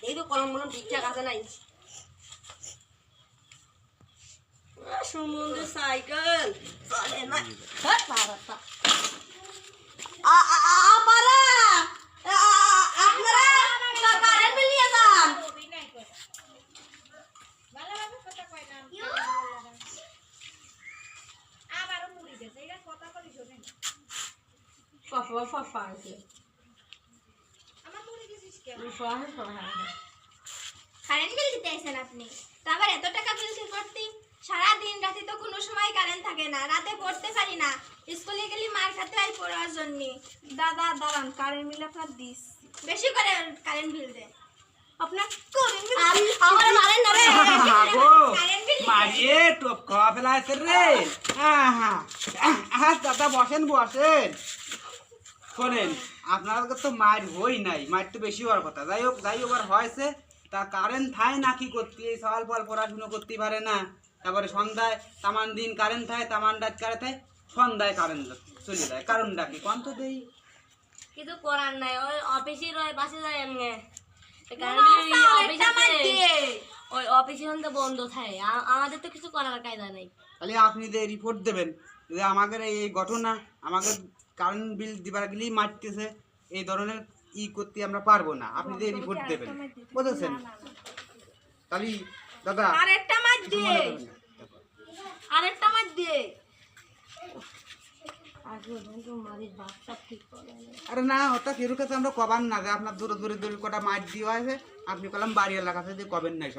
এই তো কলম মলম ঠিকঠাক আছে নাই সমুদ্র সাইকেল চলে না কারেন্ট বিল দিতে আইছেন আপনি তো আবার এত টাকা বিল করতে সারা দিন রাতে তো কোনো সময় কারেন্ট থাকে না রাতে পড়তে পারি না স্কুলে গেলে মার খেতে হয় পড়ার জন্য দাদা দাঁড়ান কারেন্ট বিল আপনার দিস বেশি করে কারেন্ট বিল দেন আপনার কারেন্ট বিল আমার মারেন না রে কারেন্ট বিল মারিয়ে টপ খাওয়া ফেলাইছে রে দাদা বসেন বসেন শোনেন আপনার তো মার হই নাই মার তো বেশি হওয়ার কথা যাই হোক আর হয়েছে তা কারেন্ট থাকে না কি করতে এই সকাল পর পড়াশুনো করতে পারে না তারপরে সন্ধ্যায় তামান দিন কারেন্ট থাকে তামান রাত কারেন্ট সন্ধ্যায় কারেন্ট চলে যায় কারণটা কি কোন তো দেই কিছু করার নাই ওই অফিসে রয় বাসে যায় এমনি ওই অফিসে তো বন্ধ থাকে আমাদের তো কিছু করার কায়দা নেই খালি আপনি যে রিপোর্ট দেবেন যে আমাদের এই ঘটনা আমাদের কারেন্ট বিল দিবার গেলেই মারতেছে এই ধরনের করতে আমরা পারবো না আপনি যে রিপোর্ট দেবেন বুঝেছেন তাহলে দাদা আরেকটা মার দিয়ে আরেকটা মার দিয়ে আরে না ওটা কেরু কাছে আমরা কবার না যে আপনার দূরে দূরে কটা মার দিয়ে আছে আপনি কলাম বাড়ি এলাকাতে দিয়ে কবেন নাই